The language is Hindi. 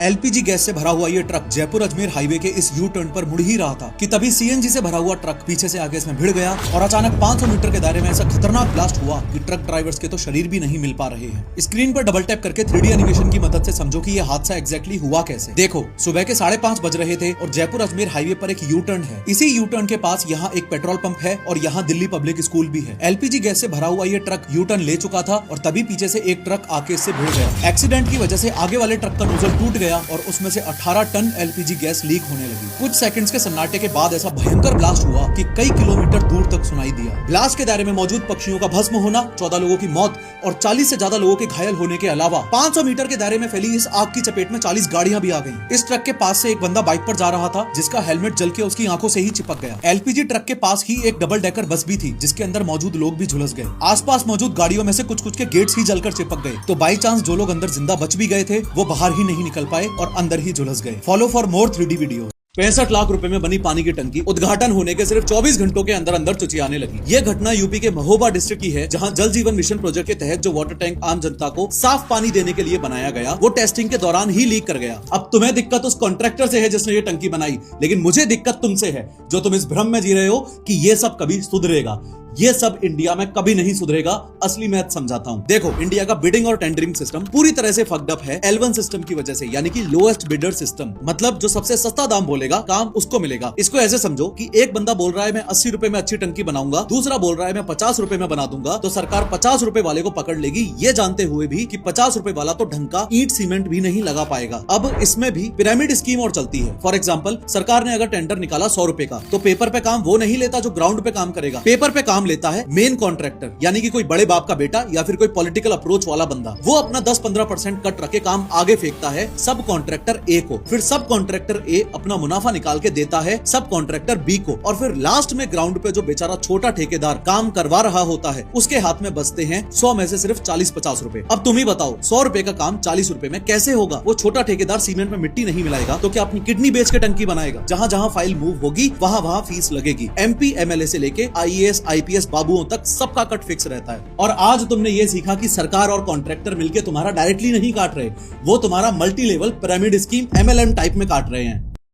एलपीजी गैस से भरा हुआ ये ट्रक जयपुर अजमेर हाईवे के इस यू टर्न पर मुड़ ही रहा था कि तभी सीएनजी से भरा हुआ ट्रक पीछे से आगे इसमें भिड़ गया और अचानक 500 मीटर के दायरे में ऐसा खतरनाक ब्लास्ट हुआ कि ट्रक ड्राइवर्स के तो शरीर भी नहीं मिल पा रहे हैं। स्क्रीन पर डबल टैप करके 3D एनिमेशन की मदद से समझो कि ये हादसा एग्जैक्टली हुआ कैसे। देखो, सुबह के 5:30 बज रहे थे और जयपुर अजमेर हाईवे पर एक यू टर्न है। इसी यू टर्न के पास यहाँ एक पेट्रोल पंप है और यहाँ दिल्ली पब्लिक स्कूल भी है। एलपीजी गैस से भरा हुआ ये ट्रक यू टर्न ले चुका था और तभी पीछे से एक ट्रक आके इससे भिड़ गया। एक्सीडेंट की वजह से आगे वाले ट्रक का नोजल टूट गया और उसमें से 18 टन एलपीजी गैस लीक होने लगी। कुछ सेकंड्स के सन्नाटे के बाद ऐसा भयंकर ब्लास्ट हुआ कि कई किलोमीटर दूर तक सुनाई दिया। ब्लास्ट के दायरे में मौजूद पक्षियों का भस्म होना, 14 लोगों की मौत और 40 से ज्यादा लोगों के घायल होने के अलावा 500 मीटर के दायरे में फैली इस आग की चपेट में 40 गाड़ियां भी आ गईं। इस ट्रक के पास से एक बंदा बाइक पर जा रहा था जिसका हेलमेट जल के उसकी आंखों से ही चिपक गया। एलपीजी ट्रक के पास ही एक डबल डेकर बस भी थी जिसके अंदर मौजूद लोग भी झुलस गए। आसपास मौजूद गाड़ियों में से कुछ के गेट्स ही जलकर चिपक गए, तो बाई चांस जो लोग अंदर जिंदा बच भी गए थे वो बाहर ही नहीं निकल पाए और अंदर ही झुलस गए। Follow for more 3D video. 65 lakh रुपए में बनी पानी की टंकी उद्घाटन होने के सिर्फ 24 घंटों के अंदर अंदर चुचियाने लगी। ये घटना यूपी के महोबा डिस्ट्रिक्ट की है, जहां जल जीवन मिशन प्रोजेक्ट के तहत जो वाटर टैंक आम जनता को साफ पानी देने के लिए बनाया गया वो टेस्टिंग के दौरान ही लीक कर गया। अब तुम्हें दिक्कत उस कॉन्ट्रैक्टर से है जिसने ये टंकी बनाई, लेकिन मुझे दिक्कत तुमसे है जो तुम इस भ्रम में जी रहे हो कि ये सब कभी सुधरेगा। ये सब इंडिया में कभी नहीं सुधरेगा। असली मैथ समझाता हूँ। देखो, इंडिया का बिडिंग और टेंडरिंग सिस्टम पूरी तरह से फक्ड अप है L1 सिस्टम की वजह से, यानी कि लोएस्ट बिडर सिस्टम। मतलब जो सबसे सस्ता दाम बोलेगा काम उसको मिलेगा। इसको ऐसे समझो कि एक बंदा बोल रहा है मैं 80 रुपए में अच्छी टंकी बनाऊंगा, दूसरा बोल रहा है मैं 50 रुपए में बना दूंगा, तो सरकार 50 रुपए वाले को पकड़ लेगी, ये जानते हुए भी कि 50 रुपए वाला तो ढंग का ईंट सीमेंट भी नहीं लगा पाएगा। अब इसमें भी पिरामिड स्कीम और चलती है। फॉर एग्जाम्पल, सरकार ने अगर टेंडर निकाला 100 रुपए का, तो पेपर पे काम वो नहीं लेता जो ग्राउंड पे काम करेगा। पेपर पे काम लेता है मेन कॉन्ट्रैक्टर, यानी कि कोई बड़े बाप का बेटा या फिर कोई पॉलिटिकल अप्रोच वाला बंदा। वो अपना 10-15% कट रखे काम आगे फेंकता है सब कॉन्ट्रैक्टर ए को, फिर सब कॉन्ट्रैक्टर ए अपना मुनाफा निकाल के देता है सब कॉन्ट्रैक्टर बी को, और फिर लास्ट में ग्राउंड पे जो बेचारा छोटा ठेकेदार काम करवा रहा होता है उसके हाथ में बचते हैं 100 में से सिर्फ 40-50 रुपए। अब तुम ही बताओ, 100 रुपए का काम 40 रुपए में कैसे होगा? वो छोटा ठेकेदार सीमेंट में मिट्टी नहीं मिलाएगा तो क्या अपनी किडनी बेच के टंकी बनाएगा? जहां जहां फाइल मूव होगी वहां वहां फीस लगेगी। MP MLA से लेके IAS IPS बाबुओं तक सबका कट फिक्स रहता है। और आज तुमने ये सीखा कि सरकार और कॉन्ट्रैक्टर मिलके तुम्हारा डायरेक्टली नहीं काट रहे, वो तुम्हारा multi level pyramid scheme MLM type में काट रहे हैं।